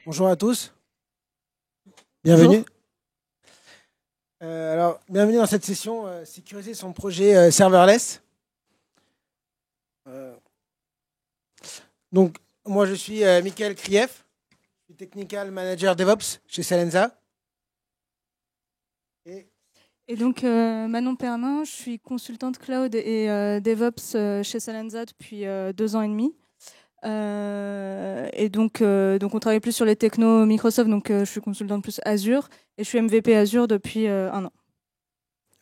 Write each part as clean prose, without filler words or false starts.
Bonjour à tous, bienvenue. Bonjour. Bienvenue dans cette session sécuriser son projet serverless. Euh, donc, moi, je suis Michael Krief, je suis Technical Manager DevOps chez Salenza. Et donc, Manon Pernin, je suis consultante cloud et DevOps chez Salenza depuis 2 ans et demi. Donc, on travaille plus sur les technos Microsoft, donc je suis consultante plus Azure, et je suis MVP Azure depuis 1 an.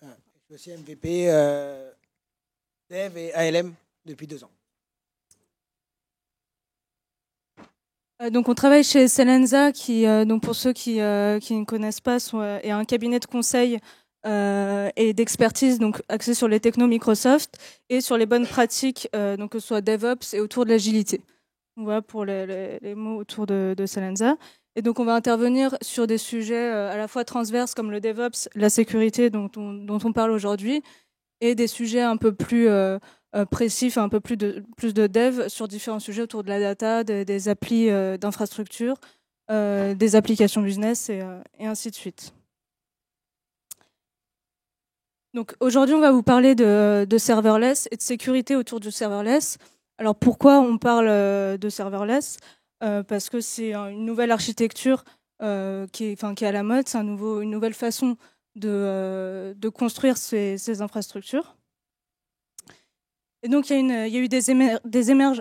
Je suis aussi MVP Dev et ALM depuis 2 ans. Donc, on travaille chez Salenza, qui, donc pour ceux qui ne connaissent pas, est un cabinet de conseil et d'expertise, donc axé sur les technos Microsoft et sur les bonnes pratiques, donc que ce soit DevOps et autour de l'agilité. Voilà pour les mots autour de Salenza. Et donc, on va intervenir sur des sujets à la fois transverses comme le DevOps, la sécurité dont on parle aujourd'hui, et des sujets un peu plus précis, un peu plus de dev sur différents sujets autour de la data, des applis d'infrastructure, des applications business et ainsi de suite. Donc aujourd'hui, on va vous parler de serverless et de sécurité autour du serverless. Alors pourquoi on parle de serverless Parce que c'est une nouvelle architecture qui est à la mode, c'est une nouvelle façon de construire ces infrastructures. Et donc il y a eu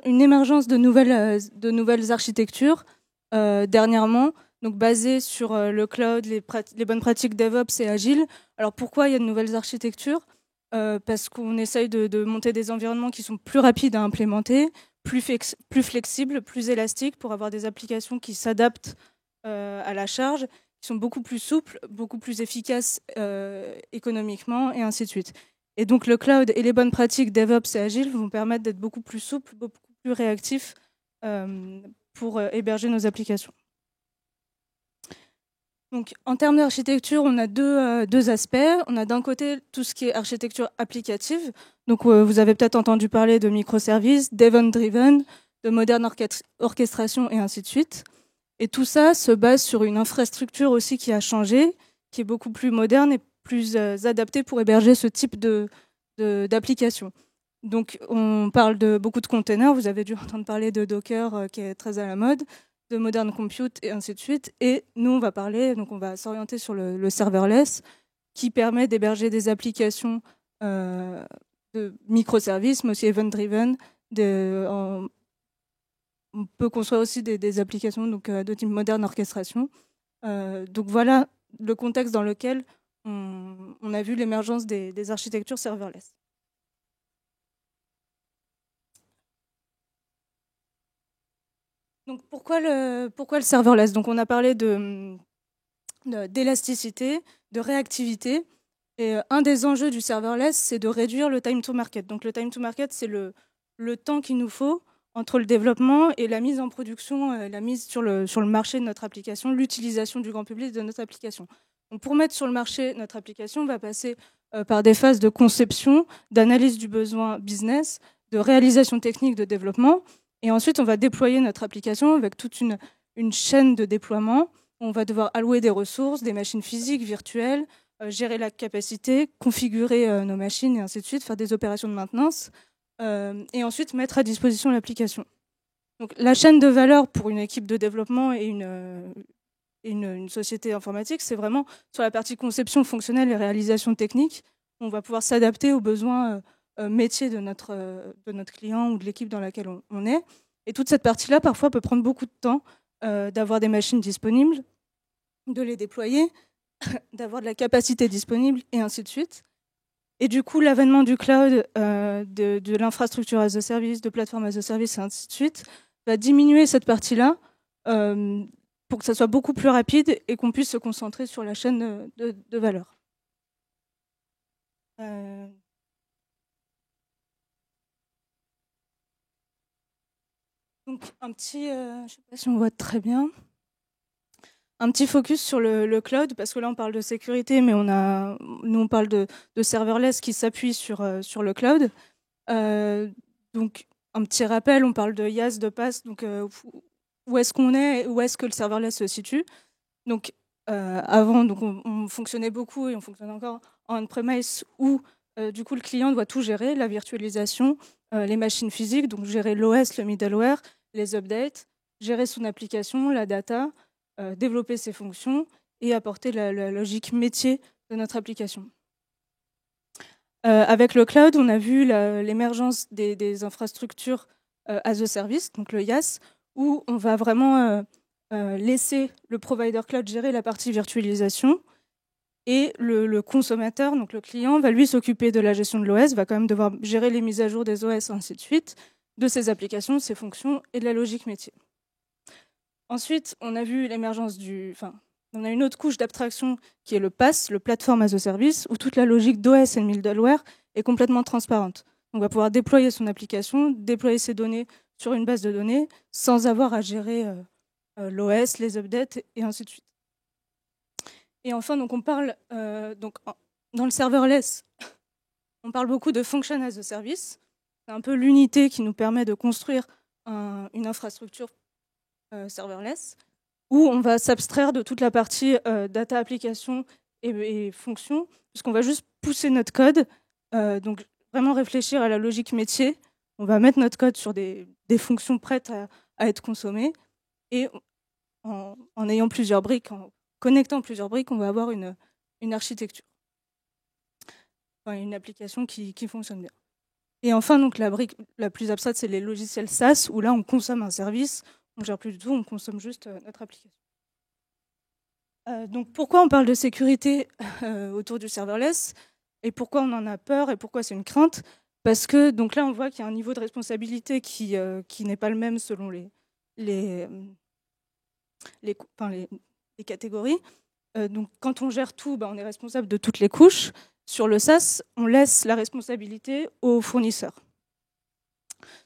une émergence de nouvelles architectures dernièrement, donc basées sur le cloud, les bonnes pratiques DevOps et Agile. Alors pourquoi il y a de nouvelles architectures Parce qu'on essaye de monter des environnements qui sont plus rapides à implémenter, plus flexibles, plus élastiques pour avoir des applications qui s'adaptent à la charge, qui sont beaucoup plus souples, beaucoup plus efficaces économiquement et ainsi de suite. Et donc le cloud et les bonnes pratiques DevOps et Agile vont permettre d'être beaucoup plus souples, beaucoup plus réactifs pour héberger nos applications. Donc, en termes d'architecture, on a deux aspects. On a d'un côté tout ce qui est architecture applicative. Donc, vous avez peut-être entendu parler de microservices, d'event-driven, de moderne orchestration et ainsi de suite. Et tout ça se base sur une infrastructure aussi qui a changé, qui est beaucoup plus moderne et plus adaptée pour héberger ce type d'application. Donc, on parle de beaucoup de containers. Vous avez dû entendre parler de Docker, qui est très à la mode, de Modern Compute et ainsi de suite. Et nous, on va s'orienter sur le serverless, qui permet d'héberger des applications de microservices, mais aussi event-driven. On peut construire aussi des applications de type moderne orchestration. Donc voilà le contexte dans lequel on a vu l'émergence des architectures serverless. Donc pourquoi le serverless? Donc on a parlé d'élasticité, de réactivité. Et un des enjeux du serverless, c'est de réduire le time to market. Donc le time to market, c'est le temps qu'il nous faut entre le développement et la mise en production, la mise sur le marché de notre application, l'utilisation du grand public de notre application. Donc pour mettre sur le marché notre application, on va passer par des phases de conception, d'analyse du besoin business, de réalisation technique de développement. Et ensuite, on va déployer notre application avec toute une chaîne de déploiement. On va devoir allouer des ressources, des machines physiques, virtuelles, gérer la capacité, configurer nos machines et ainsi de suite, faire des opérations de maintenance et ensuite mettre à disposition l'application. Donc la chaîne de valeur pour une équipe de développement et une société informatique, c'est vraiment sur la partie conception fonctionnelle et réalisation technique. On va pouvoir s'adapter aux besoins métiers de notre client ou de l'équipe dans laquelle on est. Et toute cette partie-là, parfois, peut prendre beaucoup de temps d'avoir des machines disponibles, de les déployer, d'avoir de la capacité disponible et ainsi de suite. Et du coup, l'avènement du cloud, de l'infrastructure as a service, de plateforme as a service et ainsi de suite, va diminuer cette partie-là pour que ça soit beaucoup plus rapide et qu'on puisse se concentrer sur la chaîne de valeur. Donc, un petit, je ne sais pas si on voit très bien, un petit focus sur le cloud, parce que là, on parle de sécurité, mais nous, on parle de serverless qui s'appuie sur le cloud. Donc, un petit rappel, on parle de IaaS, de PaaS. Donc, où est-ce qu'on est, où est-ce que le serverless se situe. Donc, avant, donc on fonctionnait beaucoup et on fonctionne encore en on-premise où, du coup, le client doit tout gérer, la virtualisation, les machines physiques, donc gérer l'OS, le middleware, les updates, gérer son application, la data, développer ses fonctions et apporter la logique métier de notre application. Avec le cloud, on a vu l'émergence des infrastructures as a service, donc le IaaS, où on va vraiment laisser le provider cloud gérer la partie virtualisation et le consommateur, donc le client, va lui s'occuper de la gestion de l'OS, va quand même devoir gérer les mises à jour des OS, ainsi de suite, de ses applications, de ses fonctions et de la logique métier. Ensuite, on a vu l'émergence on a une autre couche d'abstraction qui est le PaaS, le Platform as a Service, où toute la logique d'OS et de middleware est complètement transparente. On va pouvoir déployer son application, déployer ses données sur une base de données sans avoir à gérer l'OS, les updates et ainsi de suite. Et enfin, donc on parle dans le serverless, on parle beaucoup de Function as a Service. C'est un peu l'unité qui nous permet de construire une infrastructure serverless, où on va s'abstraire de toute la partie data application et fonction, puisqu'on va juste pousser notre code, donc vraiment réfléchir à la logique métier. On va mettre notre code sur des fonctions prêtes à être consommées, et en ayant plusieurs briques, en connectant plusieurs briques, on va avoir une architecture, enfin, une application qui fonctionne bien. Et enfin, donc, la brique la plus abstraite, c'est les logiciels SaaS, où là, on consomme un service, on ne gère plus du tout, on consomme juste notre application. Donc, pourquoi on parle de sécurité autour du serverless et pourquoi on en a peur et pourquoi c'est une crainte? Parce que donc là, on voit qu'il y a un niveau de responsabilité qui n'est pas le même selon les catégories. Donc, quand on gère tout, on est responsable de toutes les couches. Sur le SaaS, on laisse la responsabilité aux fournisseurs.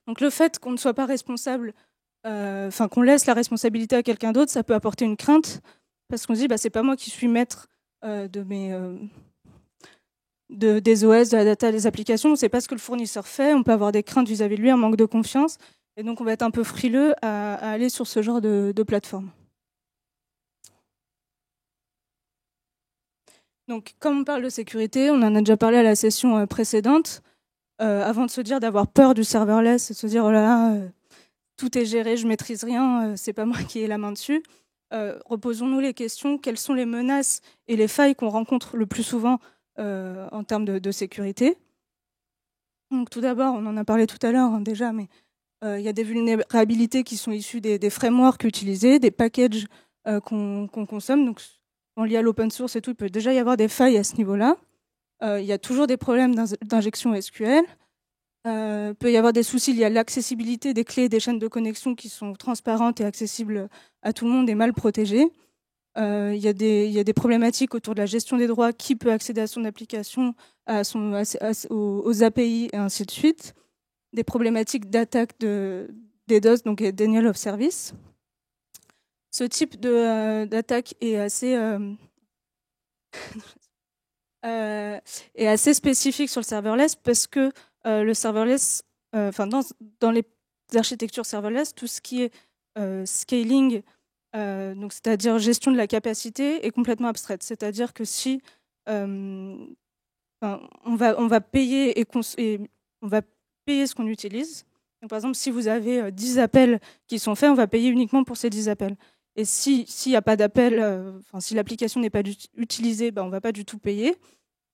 Donc, le fait qu'on ne soit pas responsable, qu'on laisse la responsabilité à quelqu'un d'autre, ça peut apporter une crainte, parce qu'on se dit, c'est pas moi qui suis maître des OS, de la data, des applications, on ne sait pas ce que le fournisseur fait, on peut avoir des craintes vis-à-vis de lui, un manque de confiance, et donc on va être un peu frileux à aller sur ce genre de plateforme. Donc, comme on parle de sécurité, on en a déjà parlé à la session précédente, avant de se dire d'avoir peur du serverless, de se dire, oh là là, tout est géré, je maîtrise rien, c'est pas moi qui ai la main dessus. Reposons-nous les questions, quelles sont les menaces et les failles qu'on rencontre le plus souvent en termes de sécurité. Donc, tout d'abord, on en a parlé tout à l'heure déjà, mais il y a des vulnérabilités qui sont issues des frameworks utilisés, des packages qu'on consomme. Donc, lié à l'open source et tout, il peut déjà y avoir des failles à ce niveau-là. Il y a toujours des problèmes d'injection SQL. Peut y avoir des soucis liés à l'accessibilité des clés et des chaînes de connexion qui sont transparentes et accessibles à tout le monde et mal protégées. Il y a des problématiques autour de la gestion des droits, qui peut accéder à son application, aux API et ainsi de suite. Des problématiques d'attaque des DOS, donc Denial of Service. Ce type d'attaque est assez spécifique sur le serverless parce que le serverless, dans les architectures serverless, tout ce qui est scaling, donc c'est-à-dire gestion de la capacité, est complètement abstraite. C'est-à-dire que si on va payer et on va payer ce qu'on utilise. Donc, par exemple, si vous avez 10 appels qui sont faits, on va payer uniquement pour ces 10 appels. Et s'il n'y a pas d'appel, si l'application n'est pas utilisée, on ne va pas du tout payer.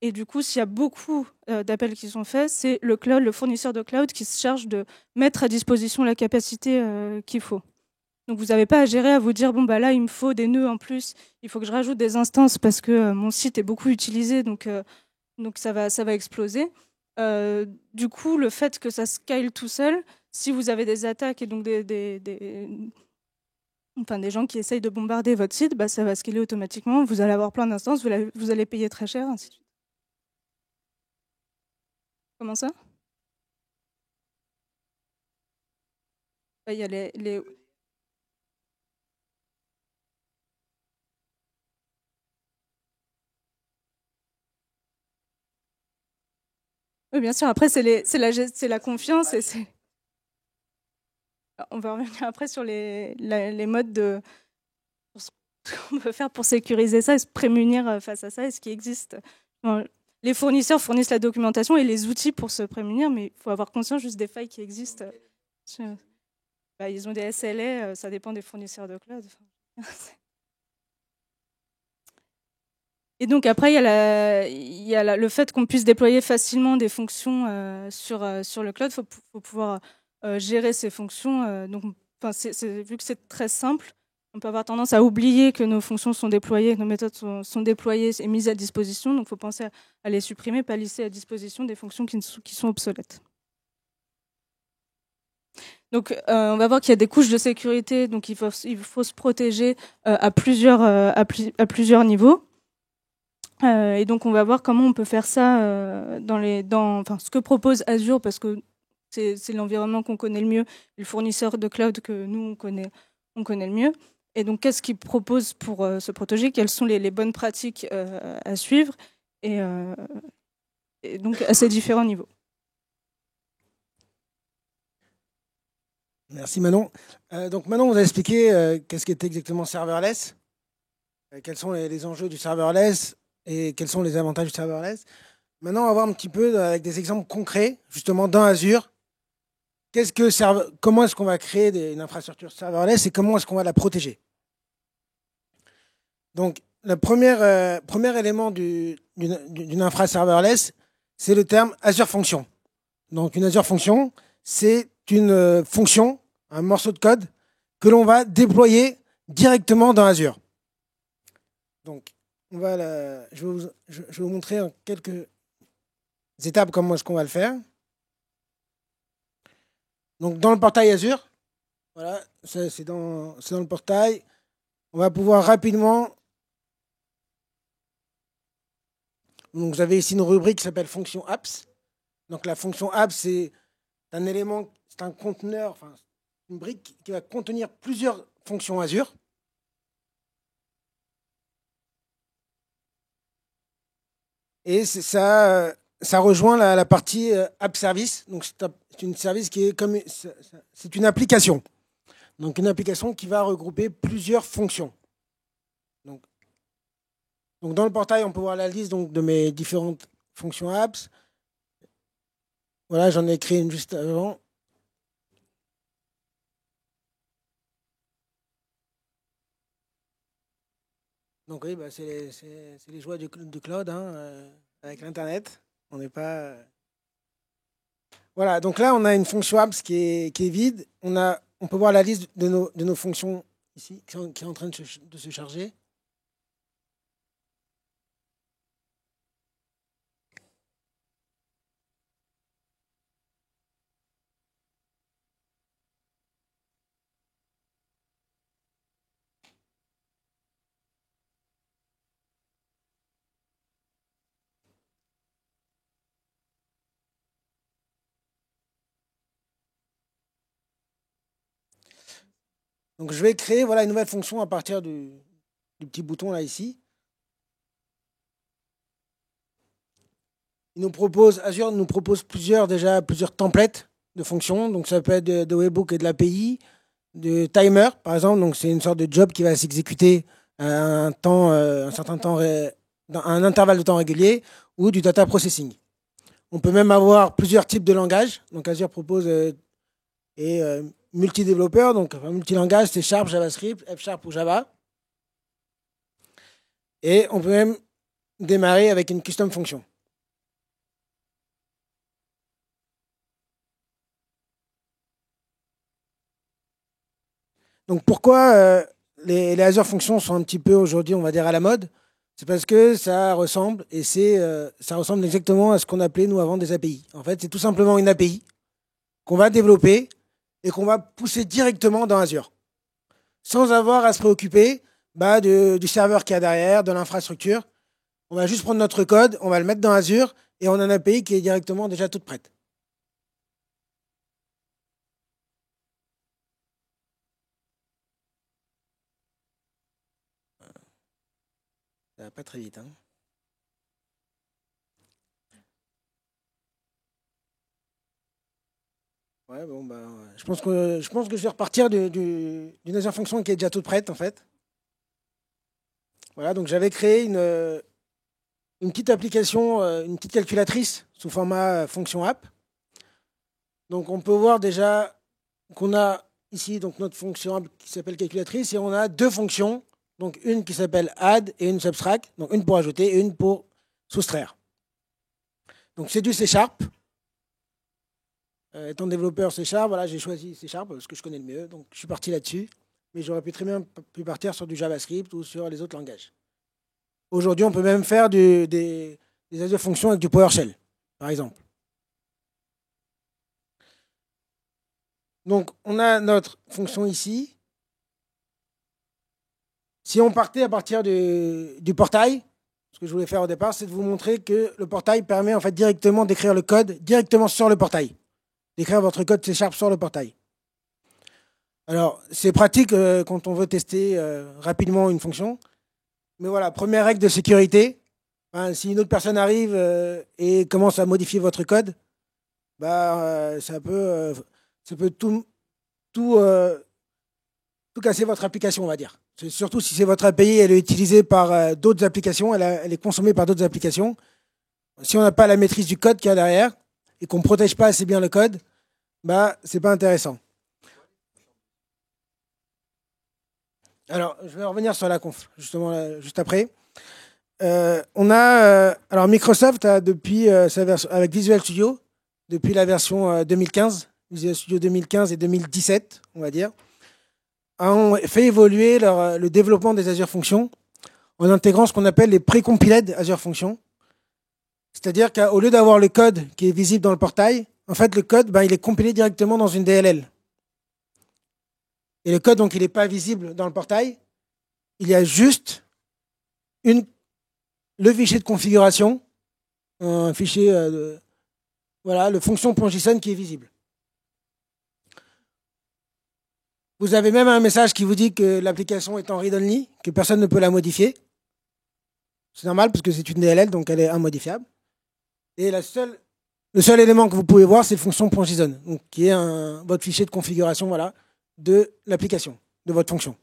Et du coup, s'il y a beaucoup d'appels qui sont faits, c'est le cloud, le fournisseur de cloud qui se charge de mettre à disposition la capacité qu'il faut. Donc, vous n'avez pas à gérer, à vous dire, là, il me faut des nœuds en plus, il faut que je rajoute des instances parce que mon site est beaucoup utilisé, donc ça va exploser. Du coup, le fait que ça scale tout seul, si vous avez des attaques et donc des gens qui essayent de bombarder votre site, ça va scaler automatiquement. Vous allez avoir plein d'instances, vous allez payer très cher, ainsi de suite. Comment ça? Il y a les... Oui, bien sûr. Après, c'est la confiance et c'est... On va revenir après sur les modes de ce qu'on peut faire pour sécuriser ça et se prémunir face à ça et ce qui existe. Bon, les fournisseurs fournissent la documentation et les outils pour se prémunir, mais il faut avoir conscience juste des failles qui existent. Ils ont des SLA, ça dépend des fournisseurs de cloud. Et donc après, il y a le fait qu'on puisse déployer facilement des fonctions sur le cloud. Il faut pouvoir gérer ces fonctions. Donc, vu que c'est très simple, on peut avoir tendance à oublier que nos fonctions sont déployées, que nos méthodes sont déployées et mises à disposition. Donc, il faut penser à les supprimer, pas laisser à disposition des fonctions qui sont obsolètes. Donc, on va voir qu'il y a des couches de sécurité. Donc, il faut se protéger à plusieurs niveaux. Et donc, on va voir comment on peut faire ça ce que propose Azure, parce que c'est l'environnement qu'on connaît le mieux, le fournisseur de cloud que nous, on connaît le mieux. Et donc, qu'est-ce qu'il propose pour se protéger? Quelles sont les bonnes pratiques à suivre et donc, à ces différents niveaux. Merci Manon. Donc Manon vous a expliqué qu'est-ce qu'était exactement serverless, quels sont les enjeux du serverless et quels sont les avantages du serverless. Maintenant, on va voir un petit peu avec des exemples concrets, justement dans Azure. Comment est-ce qu'on va créer une infrastructure serverless et comment est-ce qu'on va la protéger? Donc, le premier élément d'une infra serverless, c'est le terme Azure Function. Donc, une Azure Function, c'est une fonction, un morceau de code que l'on va déployer directement dans Azure. Donc, je vais vous montrer en quelques étapes comment est-ce qu'on va le faire. Donc, dans le portail Azure, voilà, c'est dans le portail, on va pouvoir rapidement. Donc, vous avez ici une rubrique qui s'appelle fonction apps. Donc, la fonction apps, c'est un élément, c'est un conteneur, enfin, une brique qui va contenir plusieurs fonctions Azure. Et ça rejoint la partie app service. Donc, c'est une service qui est comme c'est une application. Donc, une application qui va regrouper plusieurs fonctions. Donc dans le portail, on peut voir la liste de mes différentes fonctions apps. Voilà, j'en ai créé une juste avant. Donc oui, c'est les joies du cloud, hein, avec l'Internet. On n'est pas... Voilà, donc là, on a une fonction apps qui est vide. On peut voir la liste de nos fonctions ici, qui est en train de se charger. Donc je vais créer une nouvelle fonction à partir du petit bouton là ici. Azure nous propose plusieurs templates de fonctions. Donc ça peut être de webhook et de l'API, de timer par exemple. Donc c'est une sorte de job qui va s'exécuter à un certain temps, dans un intervalle de temps régulier, ou du data processing. On peut même avoir plusieurs types de langages. Donc Azure propose multi-développeurs, donc multi-langage, c'est Sharp, JavaScript, F# ou Java. Et on peut même démarrer avec une custom fonction. Donc pourquoi les Azure Functions sont un petit peu aujourd'hui, on va dire, à la mode? C'est parce que ça ressemble, et ça ressemble exactement à ce qu'on appelait nous avant des API. En fait, c'est tout simplement une API qu'on va développer et qu'on va pousser directement dans Azure, sans avoir à se préoccuper du serveur qu'il y a derrière, de l'infrastructure. On va juste prendre notre code, on va le mettre dans Azure, et on a une API qui est directement déjà toute prête. Ça va pas très vite, hein. Ouais, bon, bah, je pense que je vais repartir d'une Azure Function qui est déjà toute prête, en fait. Voilà, donc j'avais créé une petite application, une petite calculatrice sous format fonction app. Donc on peut voir déjà qu'on a ici donc notre fonction app qui s'appelle calculatrice et on a deux fonctions, donc une qui s'appelle add et une subtract, donc une pour ajouter et une pour soustraire. Donc c'est du C Sharp. Étant développeur C Sharp, voilà, j'ai choisi C Sharp parce que je connais le mieux, donc je suis parti là-dessus. Mais j'aurais pu très bien pu partir sur du JavaScript ou sur les autres langages. Aujourd'hui, on peut même faire des Azure Functions avec du PowerShell, par exemple. Donc, on a notre fonction ici. Si on partait à partir du portail, ce que je voulais faire au départ, c'est de vous montrer que le portail permet en fait directement d'écrire le code directement sur le portail, d'écrire votre code C# sur le portail. Alors, c'est pratique quand on veut tester rapidement une fonction. Mais voilà, première règle de sécurité, hein, si une autre personne arrive et commence à modifier votre code, bah, ça peut tout casser votre application, on va dire. Surtout si c'est votre API, elle est utilisée par d'autres applications, elle est consommée par d'autres applications. Si on n'a pas la maîtrise du code qu'il y a derrière et qu'on ne protège pas assez bien le code, bah, c'est pas intéressant. Alors, je vais revenir sur la conf, justement, juste après. Alors Microsoft a depuis sa version avec Visual Studio, depuis la version 2015, Visual Studio 2015 et 2017, on va dire, ont fait évoluer le développement des Azure Functions en intégrant ce qu'on appelle les pré-compiled Azure Functions. C'est-à-dire qu'au lieu d'avoir le code qui est visible dans le portail, en fait, le code, ben, il est compilé directement dans une DLL. Et le code, donc, il n'est pas visible dans le portail. Il y a juste le fichier de configuration, un fichier, voilà, le fonction.json qui est visible. Vous avez même un message qui vous dit que l'application est en read-only, que personne ne peut la modifier. C'est normal parce que c'est une DLL, donc elle est immodifiable. Et le seul élément que vous pouvez voir, c'est le fonction.json, donc qui est votre fichier de configuration, voilà, de l'application, de votre fonction.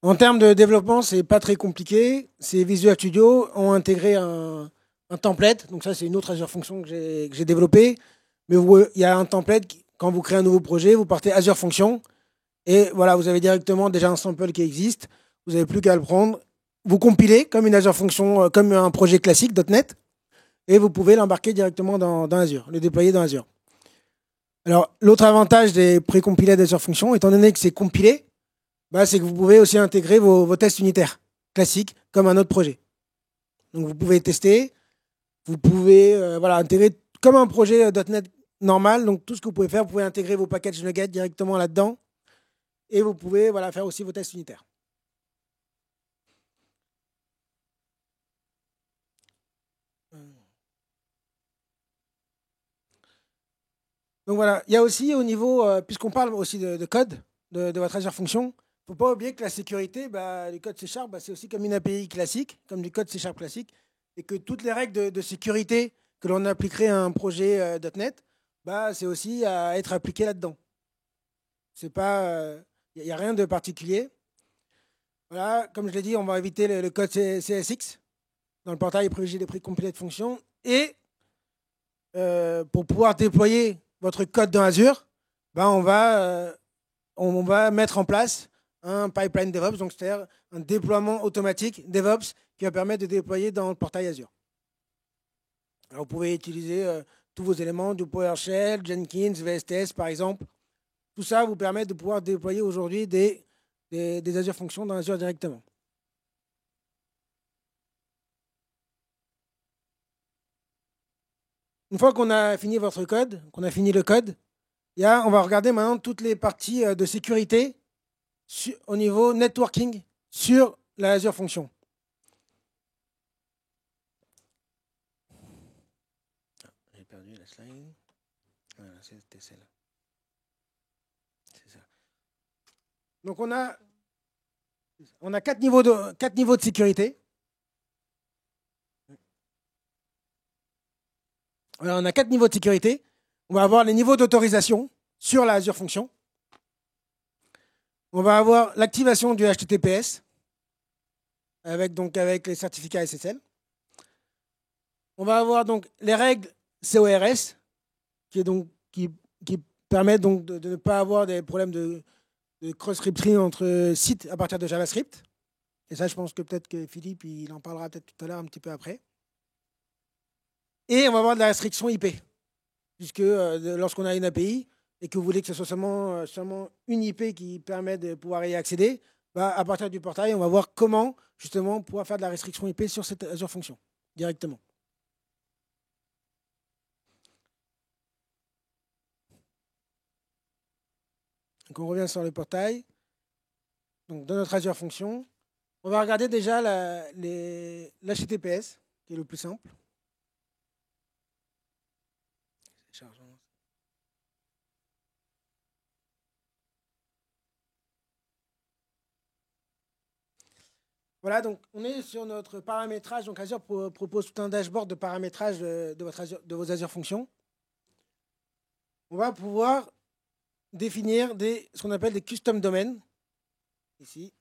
En termes de développement, c'est pas très compliqué. Ces Visual Studio ont intégré un template. Donc ça, c'est une autre Azure Function que j'ai développée. Mais il y a un template, quand vous créez un nouveau projet, vous partez Azure Function. Et voilà, vous avez directement déjà un sample qui existe. Vous n'avez plus qu'à le prendre. Vous compilez comme une Azure Function, comme un projet classique .NET. Et vous pouvez l'embarquer directement dans Azure, le déployer dans Azure. Alors, l'autre avantage des précompilés d'Azure Function, étant donné que c'est compilé, bah, c'est que vous pouvez aussi intégrer vos tests unitaires classiques comme un autre projet. Donc vous pouvez tester, vous pouvez voilà, intégrer comme un projet .NET normal. Donc tout ce que vous pouvez faire, vous pouvez intégrer vos packages Nuget directement là-dedans et vous pouvez voilà, faire aussi vos tests unitaires. Donc voilà, il y a aussi au niveau, puisqu'on parle aussi de code, de votre Azure Function, il ne faut pas oublier que la sécurité, bah, le code C#, bah, c'est aussi comme une API classique, comme du code C# classique, et que toutes les règles de sécurité que l'on appliquerait à un projet .NET, bah, c'est aussi à être appliqué là-dedans. C'est pas, il n'y a rien de particulier. Voilà, comme je l'ai dit, on va éviter le code CSX dans le portail et privilégier les prix complets de fonctions. Et pour pouvoir déployer votre code dans Azure, ben on va mettre en place un pipeline DevOps, donc c'est-à-dire un déploiement automatique DevOps qui va permettre de déployer dans le portail Azure. Alors, vous pouvez utiliser tous vos éléments, du PowerShell, Jenkins, VSTS par exemple. Tout ça vous permet de pouvoir déployer aujourd'hui des Azure Functions dans Azure directement. Une fois qu'on a fini votre code, qu'on a fini le code, on va regarder maintenant toutes les parties de sécurité au niveau networking sur la Azure Function. J'ai perdu la slide. Voilà, c'était celle-là. C'est ça. Donc on a 4 niveaux de sécurité. Voilà, on a 4 niveaux de sécurité. On va avoir les niveaux d'autorisation sur la Azure Function. On va avoir l'activation du HTTPS avec les certificats SSL. On va avoir donc les règles CORS qui permettent donc de ne pas avoir des problèmes de cross-scripting entre sites à partir de JavaScript. Et ça, je pense que peut-être que Philippe, il en parlera peut-être tout à l'heure un petit peu après. Et on va avoir de la restriction IP, puisque lorsqu'on a une API et que vous voulez que ce soit seulement une IP qui permet de pouvoir y accéder, bah, à partir du portail, on va voir comment justement pouvoir faire de la restriction IP sur cette Azure Function directement. Donc on revient sur le portail. Donc dans notre Azure Function, on va regarder déjà l'HTTPS, qui est le plus simple. Voilà, donc on est sur notre paramétrage. Donc Azure propose tout un dashboard de paramétrage de vos Azure Functions. On va pouvoir définir ce qu'on appelle des custom domains. Ici,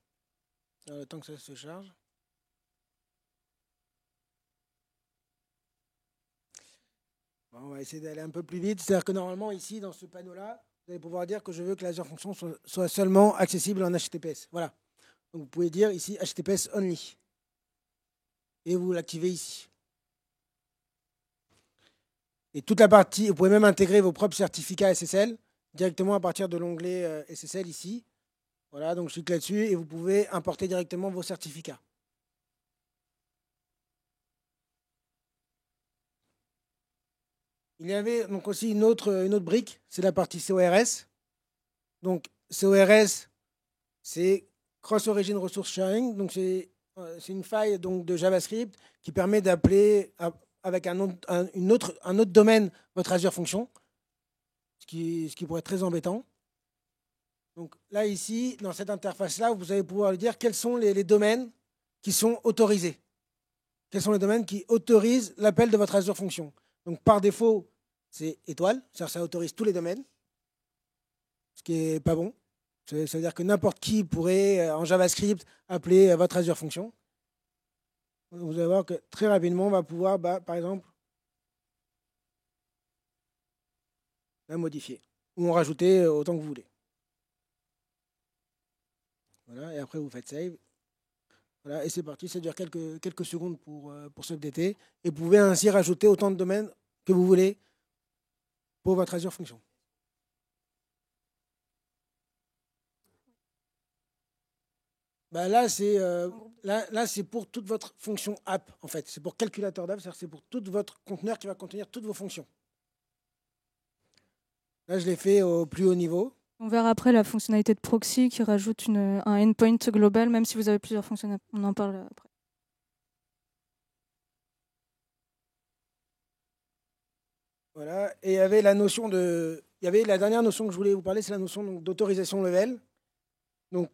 dans le temps que ça se charge. Bon, on va essayer d'aller un peu plus vite. C'est-à-dire que normalement, ici, dans ce panneau-là, vous allez pouvoir dire que je veux que l'Azure Function soit seulement accessible en HTTPS. Voilà. Donc vous pouvez dire ici HTTPS only. Et vous l'activez ici. Et toute la partie, vous pouvez même intégrer vos propres certificats SSL directement à partir de l'onglet SSL ici. Voilà, donc je clique là-dessus et vous pouvez importer directement vos certificats. Il y avait donc aussi une autre brique, c'est la partie CORS. Donc CORS, c'est Cross Origin Resource Sharing. Donc c'est une faille donc, de JavaScript qui permet d'appeler avec un autre domaine votre Azure Function, ce qui pourrait être très embêtant. Donc là, ici, dans cette interface-là, vous allez pouvoir lui dire quels sont les domaines qui sont autorisés. Quels sont les domaines qui autorisent l'appel de votre Azure Function. Donc par défaut, c'est étoile, c'est-à-dire ça autorise tous les domaines, ce qui n'est pas bon. Ça veut dire que n'importe qui pourrait, en JavaScript, appeler votre Azure Function. Vous allez voir que très rapidement, on va pouvoir, par exemple, la modifier ou en rajouter autant que vous voulez. Voilà, et après, vous faites save. Voilà, et c'est parti, ça dure quelques secondes pour s'updater. Et vous pouvez ainsi rajouter autant de domaines que vous voulez pour votre Azure Function. Là, c'est pour toute votre fonction app, en fait. C'est pour calculateur d'app, c'est-à-dire c'est pour tout votre conteneur qui va contenir toutes vos fonctions. Là, je l'ai fait au plus haut niveau. On verra après la fonctionnalité de proxy qui rajoute un endpoint global, même si vous avez plusieurs fonctionnalités. On en parle après. Voilà, et il y avait la dernière notion que je voulais vous parler, c'est la notion d'autorisation level. Donc,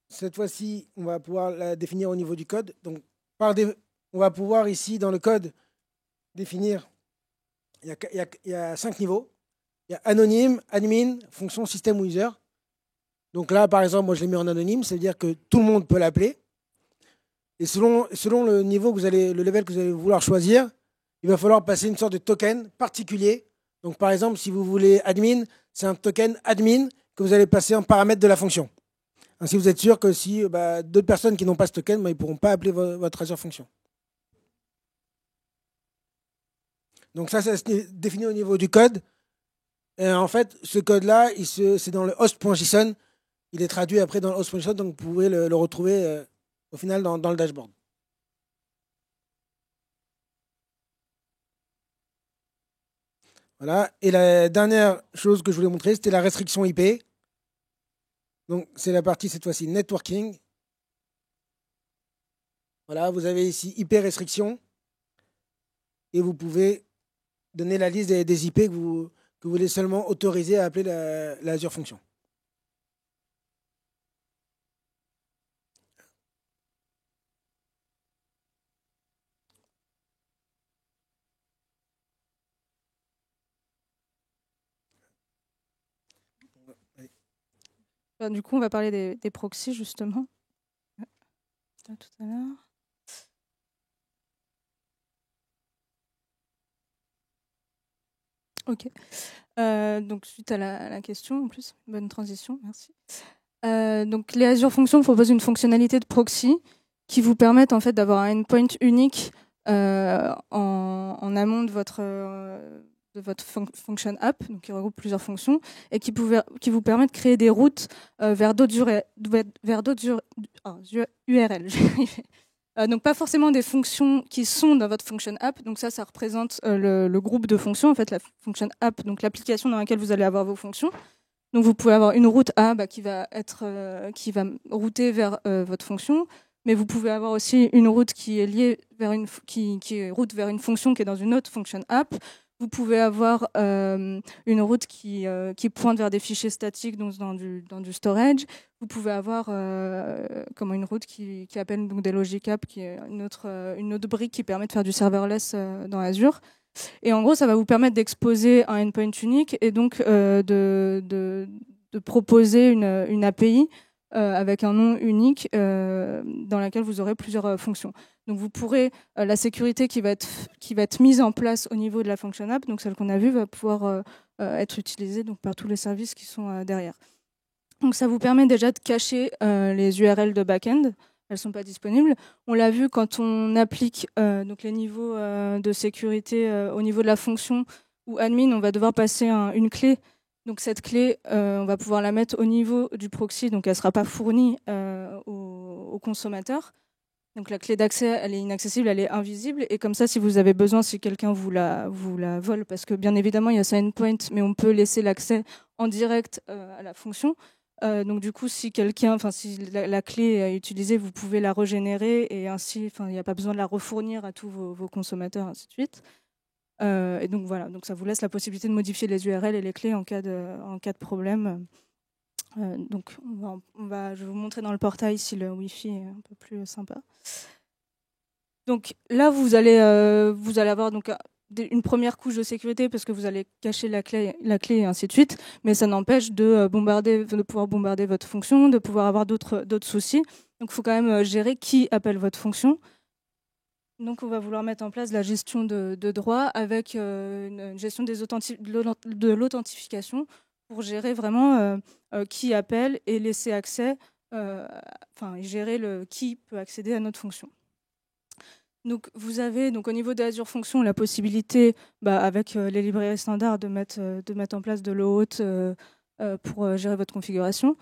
cette fois-ci, on va pouvoir la définir au niveau du code. Donc, on va pouvoir ici, dans le code, définir, il y a 5 niveaux. Il y a anonyme, admin, fonction, système ou user. Donc là, par exemple, moi, je l'ai mis en anonyme, ça veut dire que tout le monde peut l'appeler. Et selon le niveau le level que vous allez vouloir choisir, il va falloir passer une sorte de token particulier. Donc, par exemple, si vous voulez admin, c'est un token admin que vous allez passer en paramètre de la fonction. Ainsi, vous êtes sûr que si d'autres personnes qui n'ont pas ce token, ils ne pourront pas appeler votre Azure Function. Donc ça se définit au niveau du code. Et en fait, ce code-là, c'est dans le host.json. Il est traduit après dans le host.json, donc vous pouvez le retrouver au final dans le dashboard. Voilà. Et la dernière chose que je voulais montrer, c'était la restriction IP. Donc, c'est la partie, cette fois-ci, networking. Voilà, vous avez ici IP restriction. Et vous pouvez donner la liste des IP que vous voulez seulement autoriser à appeler la Azure Function. Du coup, on va parler des proxys, justement. Tout à l'heure. Ok. Donc, suite à la question, en plus, bonne transition, merci. Donc, les Azure Functions proposent une fonctionnalité de proxy qui vous permettent en fait d'avoir un endpoint unique en amont de votre function app, donc qui regroupe plusieurs fonctions, et qui vous permet de créer des routes vers d'autres URL. Donc pas forcément des fonctions qui sont dans votre function app. Donc ça représente le groupe de fonctions, en fait, la function app, donc l'application dans laquelle vous allez avoir vos fonctions. Donc vous pouvez avoir une route A qui va router vers votre fonction, mais vous pouvez avoir aussi une route qui est liée vers qui route vers une fonction qui est dans une autre function app. Vous pouvez avoir une route qui pointe vers des fichiers statiques, donc dans du storage. Vous pouvez avoir comme une route qui appelle donc des logic apps, qui est une autre brique qui permet de faire du serverless dans Azure. Et en gros, ça va vous permettre d'exposer un endpoint unique et donc de proposer une API avec un nom unique dans laquelle vous aurez plusieurs fonctions. Donc vous pourrez, la sécurité qui va être mise en place au niveau de la function app, donc celle qu'on a vue, va pouvoir être utilisée donc, par tous les services qui sont derrière. Donc ça vous permet déjà de cacher les URL de back-end. Elles ne sont pas disponibles. On l'a vu quand on applique donc les niveaux de sécurité au niveau de la fonction ou admin, on va devoir passer une clé. Donc cette clé, on va pouvoir la mettre au niveau du proxy, donc elle ne sera pas fournie au consommateur. Donc la clé d'accès, elle est inaccessible, elle est invisible. Et comme ça, si vous avez besoin, si quelqu'un vous la vole, parce que bien évidemment, il y a ça endpoint, mais on peut laisser l'accès en direct à la fonction. Donc du coup, si la clé est utilisée, vous pouvez la régénérer et ainsi, il n'y a pas besoin de la refournir à tous vos consommateurs, ainsi de suite. Et donc voilà, donc ça vous laisse la possibilité de modifier les URL et les clés en cas de problème. Donc je vais vous montrer dans le portail si le Wi-Fi est un peu plus sympa. Donc là, vous allez avoir donc une première couche de sécurité parce que vous allez cacher la clé et ainsi de suite, mais ça n'empêche de pouvoir bombarder votre fonction, de pouvoir avoir d'autres soucis. Donc il faut quand même gérer qui appelle votre fonction. Donc on va vouloir mettre en place la gestion de droits avec une gestion de l'authentification pour gérer vraiment qui appelle et laisser accès, gérer qui peut accéder à notre fonction. Donc vous avez au niveau de Azure Functions la possibilité, avec les librairies standards, de mettre en place de l'OAuth pour gérer votre configuration.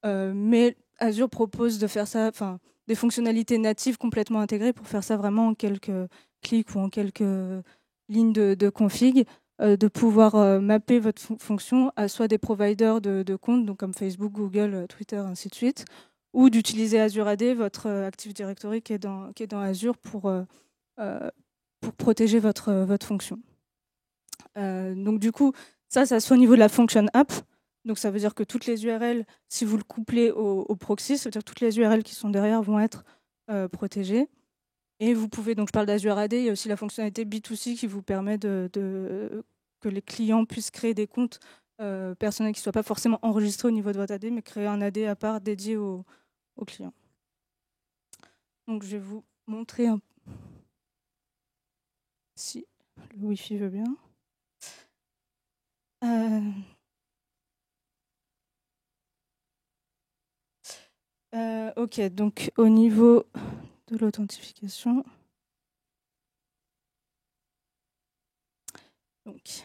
Mais Azure propose de faire ça, des fonctionnalités natives complètement intégrées pour faire ça vraiment en quelques clics ou en quelques lignes de config, de pouvoir mapper votre fonction à soit des providers de comptes, donc comme Facebook, Google, Twitter, ainsi de suite, ou d'utiliser Azure AD, votre Active Directory qui est dans Azure pour protéger votre fonction. Donc du coup, ça soit au niveau de la function app. Donc ça veut dire que toutes les URL, si vous le couplez au proxy, ça veut dire que toutes les URL qui sont derrière vont être protégées. Et vous pouvez, donc je parle d'Azure AD, il y a aussi la fonctionnalité B2C qui vous permet que les clients puissent créer des comptes personnels qui ne soient pas forcément enregistrés au niveau de votre AD, mais créer un AD à part dédié aux clients. Donc je vais vous montrer un peu. Si le Wi-Fi veut bien. Ok, donc au niveau de l'authentification. Donc, je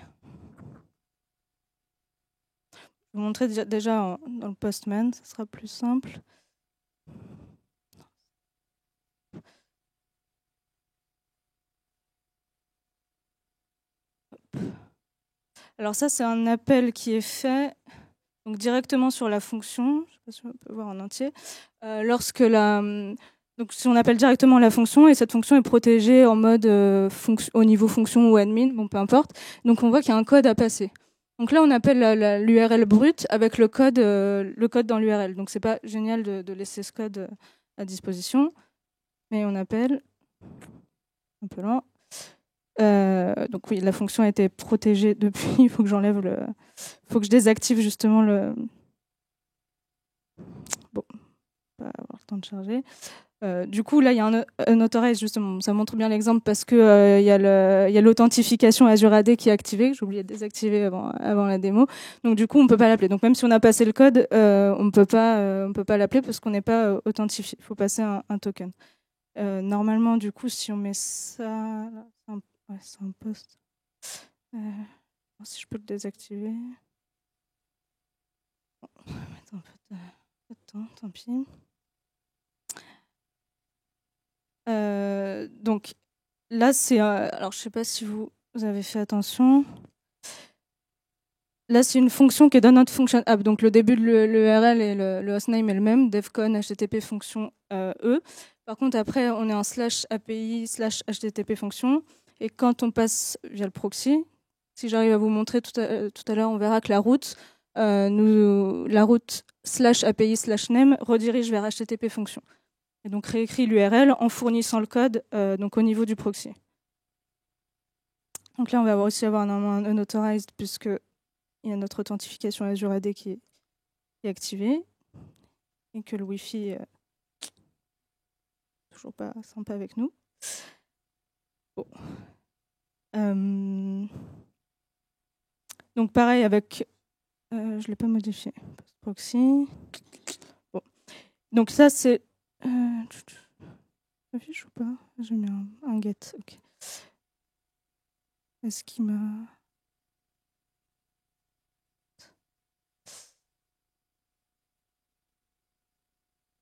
vais vous montrer déjà dans le Postman, ça sera plus simple. Alors ça, c'est un appel qui est fait donc, directement sur la fonction. Je ne sais pas si on peut voir en entier. Donc si on appelle directement la fonction, et cette fonction est protégée en mode au niveau fonction ou admin, bon peu importe. Donc on voit qu'il y a un code à passer. Donc là, on appelle l'URL brute avec le code dans l'URL. Donc c'est pas génial de laisser ce code à disposition, mais on appelle un peu lent. Donc oui, la fonction a été protégée depuis. Il faut que j'enlève faut que je désactive justement Bon, pas avoir le temps de charger. Du coup, là, il y a un authorize, justement. Ça montre bien l'exemple parce que il y a l'authentification Azure AD qui est activée. J'ai oublié de désactiver avant la démo. Donc, du coup, on peut pas l'appeler. Donc, même si on a passé le code, on peut pas l'appeler parce qu'on n'est pas authentifié. Il faut passer un token. Normalement, du coup, si on met ça, là, c'est un post. Si je peux le désactiver. Bon, on va mettre un peu de temps, tant pis. Donc là, c'est... alors, je ne sais pas si vous avez fait attention. Là, c'est une fonction qui est dans notre function app. Donc, le début de l'URL et le hostname est le même, devcon http fonction E. Par contre, après, on est en /API /HTTP fonction. Et quand on passe via le proxy, si j'arrive à vous montrer tout à l'heure, on verra que la route /API /name redirige vers HTTP fonction. Et donc réécrit l'URL en fournissant le code donc au niveau du proxy. Donc là, on va aussi avoir un unauthorized puisque il y a notre authentification Azure AD qui est activée et que le Wi-Fi est toujours pas sympa avec nous. Bon. Donc pareil avec, je l'ai pas modifié, proxy. Bon. Donc ça c'est affiche ou pas? J'ai mis un get. Ok. Est-ce qu'il m'a...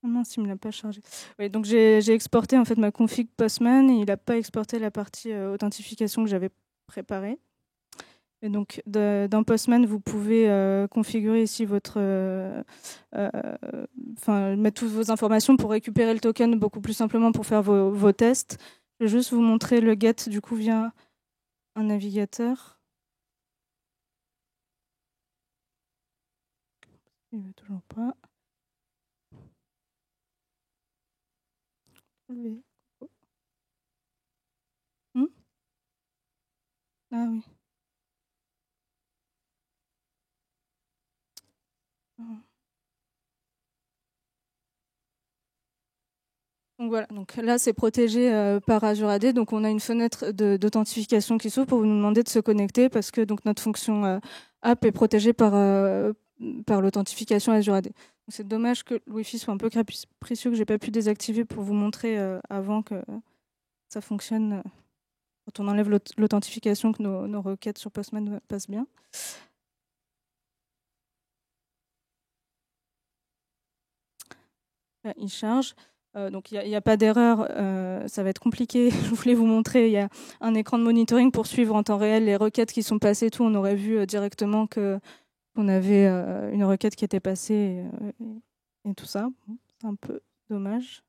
Oh mince, il ne me l'a pas chargé. Oui, donc j'ai exporté en fait ma config Postman et il n'a pas exporté la partie authentification que j'avais préparée. Et donc dans Postman, vous pouvez configurer ici votre, mettre toutes vos informations pour récupérer le token beaucoup plus simplement pour faire vos tests. Je vais juste vous montrer le get du coup via un navigateur. Il ne veut toujours pas. Ah oui. Donc voilà, donc là c'est protégé par Azure AD, donc on a une fenêtre d'authentification qui s'ouvre pour vous demander de se connecter parce que donc notre fonction app est protégée par l'authentification Azure AD. C'est dommage que le Wi-Fi soit un peu capricieux, que j'ai pas pu désactiver pour vous montrer avant que ça fonctionne. Quand on enlève l'authentification, que nos requêtes sur Postman passent bien. Là, il charge. Donc il n'y a pas d'erreur, ça va être compliqué. Je voulais vous montrer, il y a un écran de monitoring pour suivre en temps réel les requêtes qui sont passées. Tout, on aurait vu directement qu'on avait une requête qui était passée et tout ça. C'est un peu dommage.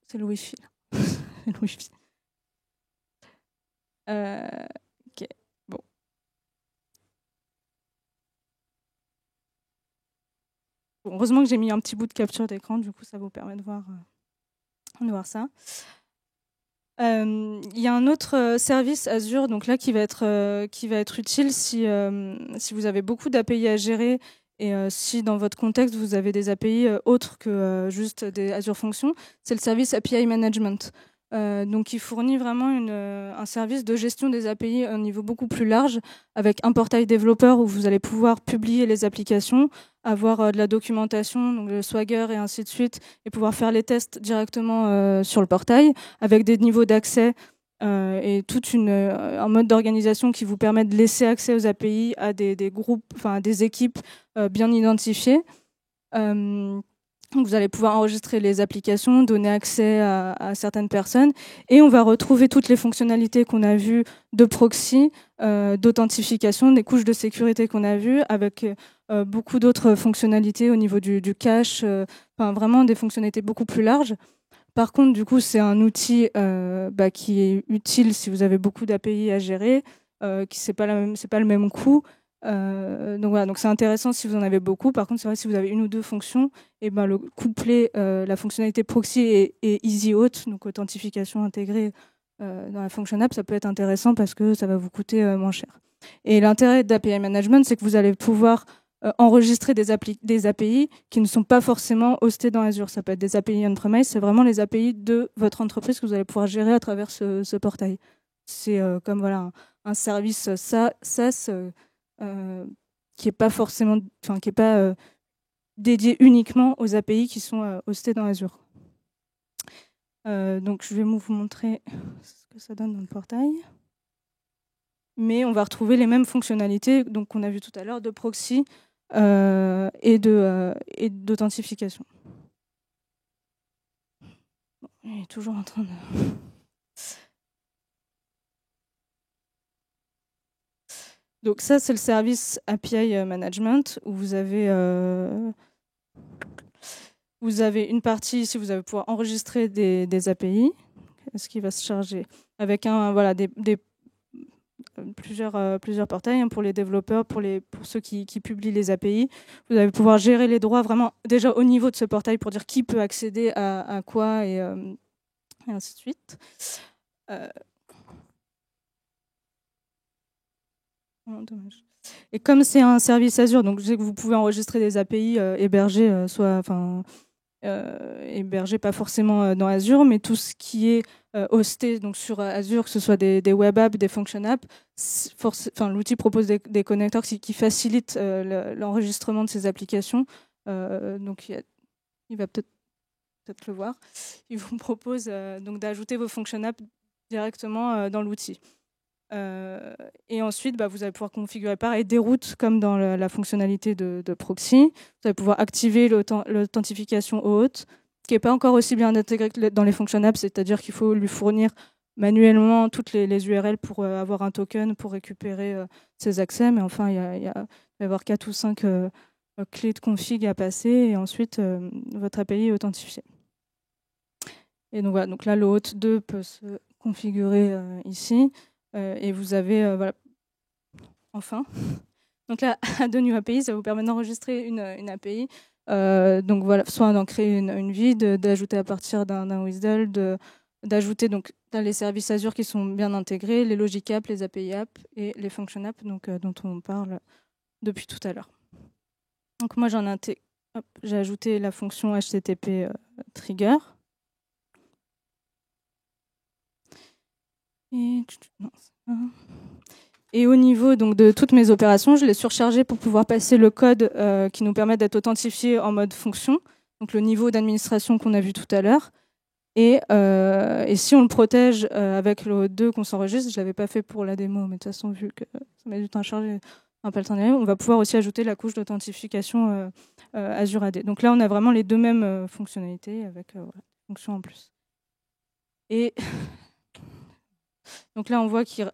C'est le Wi-Fi. C'est le Wi-Fi. Ok, bon. Bon, heureusement que j'ai mis un petit bout de capture d'écran, du coup ça vous permet de voir ça. Il y a un autre service Azure donc là, qui va être utile si vous avez beaucoup d'API à gérer et si dans votre contexte vous avez des API autres que juste des Azure Functions, c'est le service API Management. Donc il fournit vraiment un service de gestion des API à un niveau beaucoup plus large avec un portail développeur où vous allez pouvoir publier les applications, avoir de la documentation, donc le Swagger et ainsi de suite, et pouvoir faire les tests directement sur le portail avec des niveaux d'accès et tout un mode d'organisation qui vous permet de laisser accès aux API à des groupes, enfin des équipes bien identifiées. Donc vous allez pouvoir enregistrer les applications, donner accès à certaines personnes et on va retrouver toutes les fonctionnalités qu'on a vues de proxy, d'authentification, des couches de sécurité qu'on a vues avec beaucoup d'autres fonctionnalités au niveau du cache, vraiment des fonctionnalités beaucoup plus larges. Par contre, du coup, c'est un outil qui est utile si vous avez beaucoup d'API à gérer, c'est pas le même coût. Donc voilà, donc c'est intéressant si vous en avez beaucoup. Par contre, c'est vrai si vous avez une ou deux fonctions, et le coupler la fonctionnalité proxy et easy auth, donc authentification intégrée dans la function app, ça peut être intéressant parce que ça va vous coûter moins cher. Et l'intérêt d'API Management, c'est que vous allez pouvoir enregistrer des API qui ne sont pas forcément hostés dans Azure. Ça peut être des API on-premise, c'est vraiment les API de votre entreprise que vous allez pouvoir gérer à travers ce portail. C'est comme voilà, un service SaaS qui n'est pas forcément, enfin qui n'est pas dédié uniquement aux API qui sont hostés dans Azure. Donc je vais vous montrer ce que ça donne dans le portail. Mais on va retrouver les mêmes fonctionnalités qu'on a vu tout à l'heure de proxy et d'authentification. Il est toujours en train de... Donc ça, c'est le service API Management où vous avez une partie ici, vous allez pouvoir enregistrer des API, ce qui va se charger avec plusieurs portails pour les développeurs, pour ceux qui publient les API. Vous allez pouvoir gérer les droits vraiment déjà au niveau de ce portail pour dire qui peut accéder à quoi et ainsi de suite. Dommage. Et comme c'est un service Azure, donc je sais que vous pouvez enregistrer des API hébergés, hébergés pas forcément dans Azure, mais tout ce qui est hosté donc sur Azure, que ce soit des web apps, des function apps, l'outil propose des connecteurs qui facilitent l'enregistrement de ces applications. Donc il va peut-être le voir. Il vous propose donc d'ajouter vos function apps directement dans l'outil. Et ensuite, vous allez pouvoir configurer pareil des routes comme dans la fonctionnalité de proxy. Vous allez pouvoir activer l'authentification au hôte, qui n'est pas encore aussi bien intégré que dans les function apps, c'est-à-dire qu'il faut lui fournir manuellement toutes les URL pour avoir un token pour récupérer ses accès. Mais enfin, il va y avoir 4 ou 5 clés de config à passer et ensuite votre API est authentifiée. Et donc voilà, donc là, le hôte 2 peut se configurer ici. Et vous avez, enfin. Donc là, Add New API, ça vous permet d'enregistrer une API. Donc voilà, soit d'en créer une vide, d'ajouter à partir d'un WSDL, d'ajouter donc dans les services Azure qui sont bien intégrés, les Logic Apps, les API Apps et les Function Apps, donc dont on parle depuis tout à l'heure. Donc moi, j'ai ajouté la fonction HTTP trigger. Et au niveau donc, de toutes mes opérations, je l'ai surchargé pour pouvoir passer le code qui nous permet d'être authentifié en mode fonction, donc le niveau d'administration qu'on a vu tout à l'heure. Et si on le protège avec le 2 qu'on s'enregistre, je ne l'avais pas fait pour la démo, mais de toute façon, vu que ça met du temps à charger, on pas le temps d'y aller, on va pouvoir aussi ajouter la couche d'authentification Azure AD. Donc là, on a vraiment les deux mêmes fonctionnalités avec fonctions en plus. Et donc là, on voit qu'il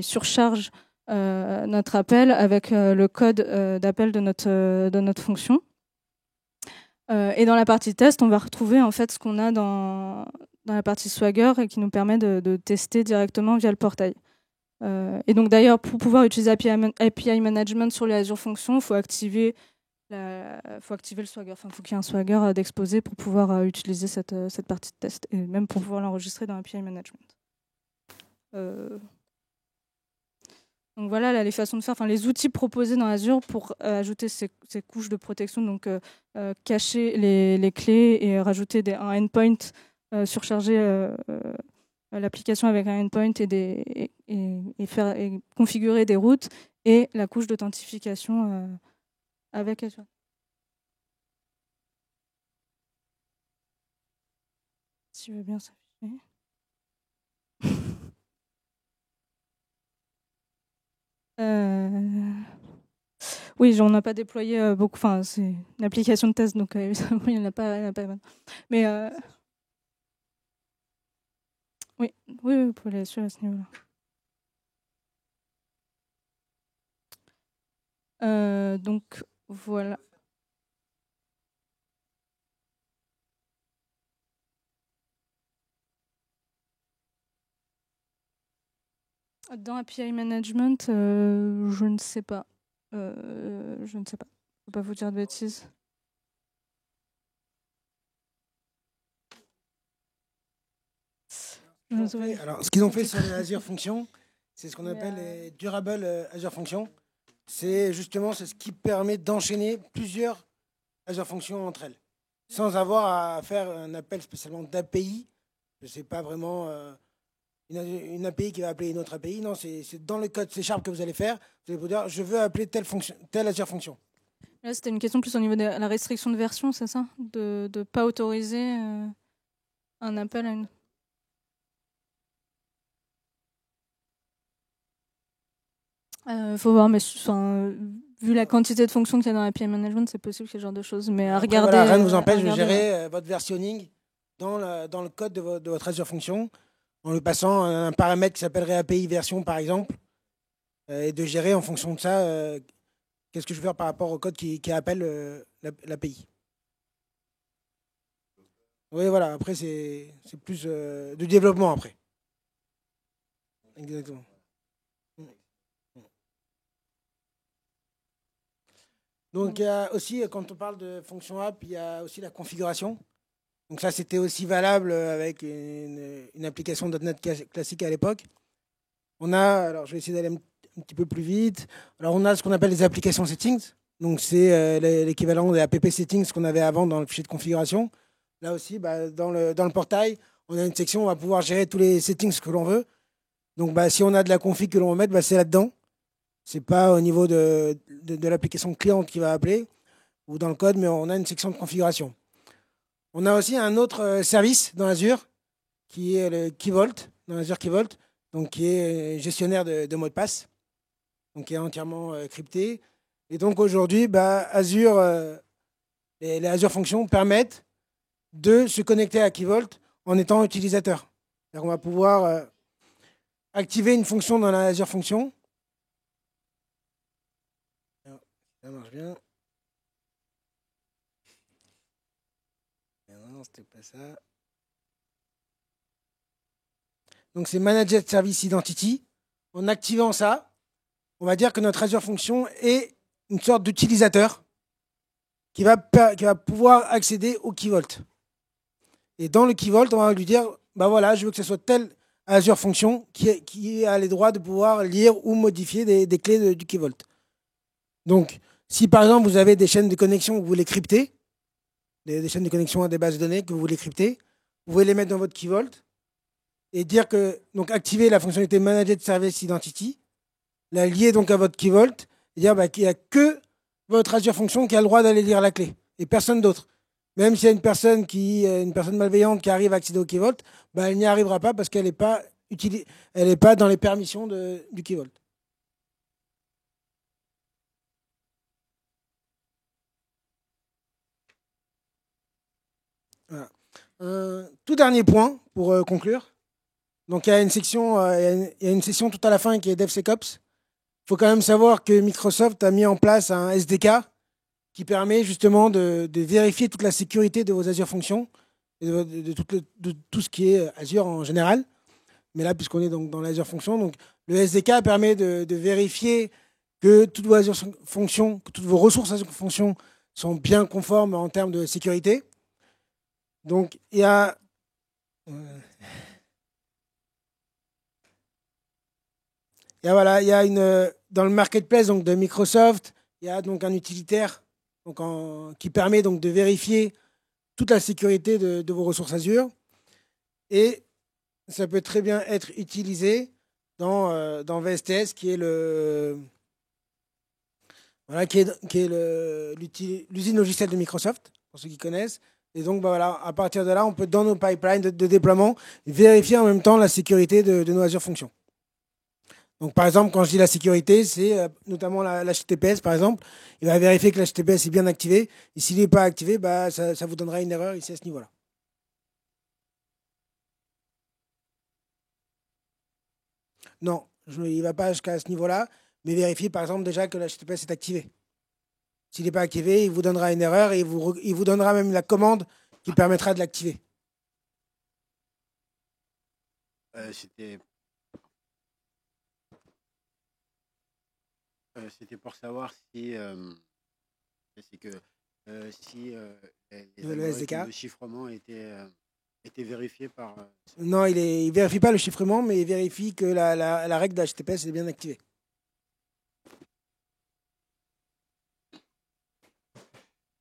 surcharge notre appel avec le code d'appel de notre fonction. Et dans la partie test, on va retrouver en fait ce qu'on a dans la partie Swagger et qui nous permet de tester directement via le portail. Et donc d'ailleurs, pour pouvoir utiliser API Management sur les Azure Functions, il faut activer le Swagger. Enfin, il faut qu'il y ait un Swagger d'exposé pour pouvoir utiliser cette partie de test et même pour pouvoir l'enregistrer dans API Management. Donc voilà là, les façons de faire, les outils proposés dans Azure pour ajouter ces couches de protection, donc cacher les clés et rajouter un endpoint, surcharger l'application avec un endpoint et configurer des routes et la couche d'authentification avec Azure. Si tu veux bien s'afficher. Oui, on n'a pas déployé beaucoup. Enfin, c'est une application de test, donc évidemment, il n'y en a pas. Mais oui, vous pouvez aller sur à ce niveau-là. Donc voilà. Dans API Management, je ne sais pas. Je ne sais pas. Je ne peux pas vous dire de bêtises. Alors, ce qu'ils ont fait sur les Azure Functions, c'est ce qu'on appelle les Durable Azure Functions. c'est ce qui permet d'enchaîner plusieurs Azure Functions entre elles, sans avoir à faire un appel spécialement d'API. Je sais pas vraiment une API qui va appeler une autre API. Non, c'est dans le code C# que vous allez faire. Vous allez vous dire, je veux appeler telle Azure Function. Là, c'était une question plus au niveau de la restriction de version, c'est ça? De ne pas autoriser un appel à une... Faut voir, mais vu la quantité de fonctions qu'il y a dans l'API management, c'est possible qu'il y ait ce genre de choses. Mais à regarder. Voilà, rien ne vous empêche de gérer votre versionning dans le code de votre Azure Function en lui passant un paramètre qui s'appellerait API version, par exemple, et de gérer en fonction de ça qu'est-ce que je veux faire par rapport au code qui appelle l'API. Oui, voilà, après, c'est plus du développement après. Exactement. Donc, il y a aussi, quand on parle de fonction app, il y a aussi la configuration. Donc ça, c'était aussi valable avec une application .NET classique à l'époque. On a, alors je vais essayer d'aller un petit peu plus vite. Alors on a ce qu'on appelle les applications settings. Donc c'est l'équivalent des app settings qu'on avait avant dans le fichier de configuration. Là aussi, dans le portail, on a une section où on va pouvoir gérer tous les settings que l'on veut. Donc si on a de la config que l'on veut mettre, c'est là-dedans. C'est pas au niveau de l'application cliente qui va appeler ou dans le code, mais on a une section de configuration. On a aussi un autre service dans Azure qui est le Key Vault, dans Azure Key Vault, donc qui est gestionnaire de mots de passe, donc qui est entièrement crypté. Et donc aujourd'hui, Azure, les Azure Functions permettent de se connecter à Key Vault en étant utilisateur. On va pouvoir activer une fonction dans la Azure Function. Ça marche bien. Non, c'était pas ça. Donc c'est Managed Service Identity. En activant ça, on va dire que notre Azure Function est une sorte d'utilisateur qui va pouvoir accéder au Key Vault. Et dans le Key Vault, on va lui dire, voilà, je veux que ce soit telle Azure Function qui a les droits de pouvoir lire ou modifier des clés du Key Vault. Donc, si par exemple vous avez des chaînes de connexion que vous voulez crypter, des chaînes de connexion à des bases de données que vous voulez crypter, vous pouvez les mettre dans votre Key Vault et dire que, donc activer la fonctionnalité Managed Service Identity, la lier donc à votre Key Vault et dire qu'il n'y a que votre Azure Function qui a le droit d'aller lire la clé et personne d'autre. Même s'il y a une personne malveillante qui arrive à accéder au Key Vault, elle n'y arrivera pas parce qu'elle n'est pas dans les permissions du Key Vault. Voilà. Tout dernier point pour conclure. Donc il y a une section, une session tout à la fin qui est DevSecOps. Il faut quand même savoir que Microsoft a mis en place un SDK qui permet justement de vérifier toute la sécurité de vos Azure Functions et de tout ce qui est Azure en général. Mais là, puisqu'on est donc dans l'Azure Functions, donc le SDK permet de vérifier que toutes vos Azure Functions, que toutes vos ressources Azure Functions sont bien conformes en termes de sécurité. Donc il y a dans le marketplace donc, de Microsoft, il y a donc un utilitaire qui permet donc de vérifier toute la sécurité de vos ressources Azure. Et ça peut très bien être utilisé dans VSTS, qui est l'usine logicielle de Microsoft, pour ceux qui connaissent. Et donc, à partir de là, on peut, dans nos pipelines de déploiement, vérifier en même temps la sécurité de nos Azure Functions. Donc, par exemple, quand je dis la sécurité, c'est notamment l'HTTPS, par exemple. Il va vérifier que l'HTTPS est bien activé. Et s'il n'est pas activé, ça vous donnera une erreur ici à ce niveau-là. Non, il ne va pas jusqu'à ce niveau-là, mais vérifiez, par exemple, déjà que l'HTTPS est activé. S'il n'est pas activé, il vous donnera une erreur et il vous donnera même la commande qui permettra de l'activer. C'était pour savoir si le SDK, le chiffrement était vérifié par... Non, il ne vérifie pas le chiffrement, mais il vérifie que la règle de HTTPS est bien activée.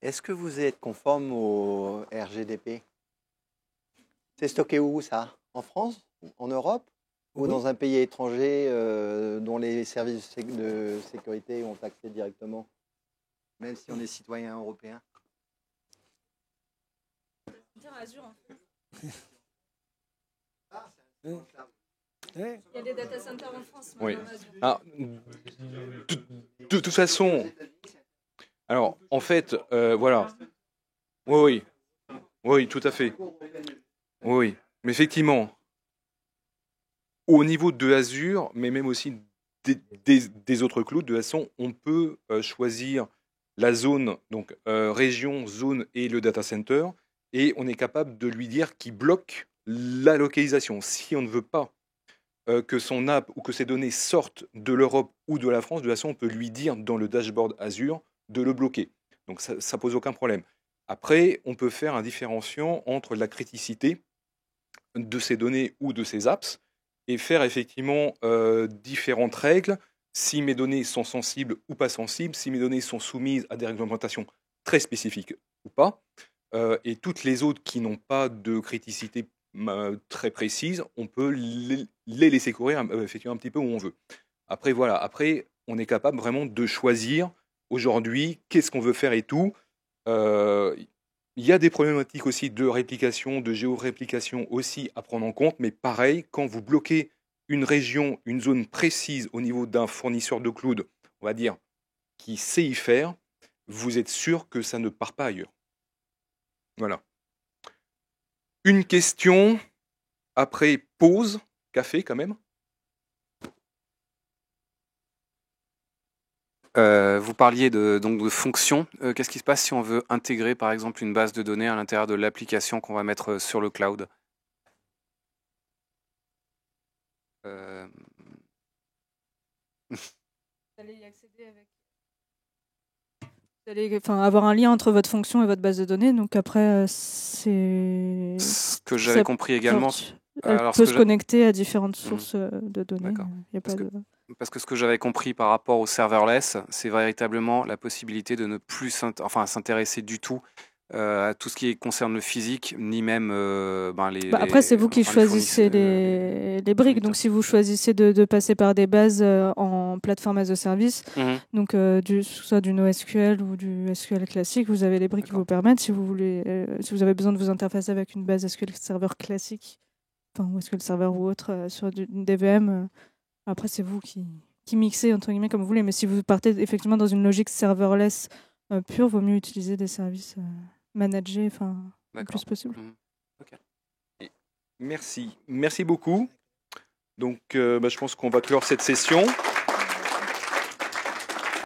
Est-ce que vous êtes conforme au RGDP? C'est stocké où ça? En France? En Europe? Ou Oui. dans un pays étranger dont les services de sécurité ont accès directement? Même si on est citoyen européen? Ouais. Il y a des data centers en France. Oui. Alors, de toute façon, alors en fait, voilà. Oui, oui, oui, tout à fait. Oui, oui. Mais effectivement, au niveau de Azure, mais même aussi des autres clouds, de toute façon, on peut choisir la zone, donc région, zone et le data center, et on est capable de lui dire qui bloque la localisation. Si on ne veut pas que son app ou que ses données sortent de l'Europe ou de la France, de toute façon, on peut lui dire dans le dashboard Azure de le bloquer. Donc ça ne pose aucun problème. Après, on peut faire un différenciant entre la criticité de ces données ou de ces apps et faire effectivement différentes règles. Si mes données sont sensibles ou pas sensibles, si mes données sont soumises à des réglementations très spécifiques ou pas, et toutes les autres qui n'ont pas de criticité très précise, on peut les laisser courir effectivement un petit peu où on veut. Après, voilà, après, on est capable vraiment de choisir aujourd'hui qu'est-ce qu'on veut faire et tout. Il y a des problématiques aussi de réplication, de géoréplication aussi à prendre en compte, mais pareil, quand vous bloquez une région, une zone précise au niveau d'un fournisseur de cloud, on va dire, qui sait y faire, vous êtes sûr que ça ne part pas ailleurs. Voilà. Une question, après pause, café quand même. Vous parliez donc de fonctions. Qu'est-ce qui se passe si on veut intégrer par exemple une base de données à l'intérieur de l'application qu'on va mettre sur le cloud? Vous allez y accéder avec. Vous allez avoir un lien entre votre fonction et votre base de données. Donc après, c'est. Ce que j'avais compris également. Elle Alors, peut se connecter à différentes sources de données. D'accord. Y a pas de... Parce que ce que j'avais compris par rapport au serverless, c'est véritablement la possibilité de ne plus s'intéresser du tout à tout ce qui concerne le physique, ni même Après, c'est vous qui choisissez les briques. Donc, si vous choisissez de passer par des bases en plateforme as a service, donc soit du NoSQL ou du SQL classique, vous avez les briques qui vous permettent. Si vous voulez, si vous avez besoin de vous interfacer avec une base SQL Server classique, ou SQL Server ou autre sur une DVM. Après, c'est vous qui mixez, entre guillemets, comme vous voulez. Mais si vous partez effectivement dans une logique serverless pure, vaut mieux utiliser des services managés le plus possible. Okay. Merci beaucoup. Donc, je pense qu'on va clore cette session.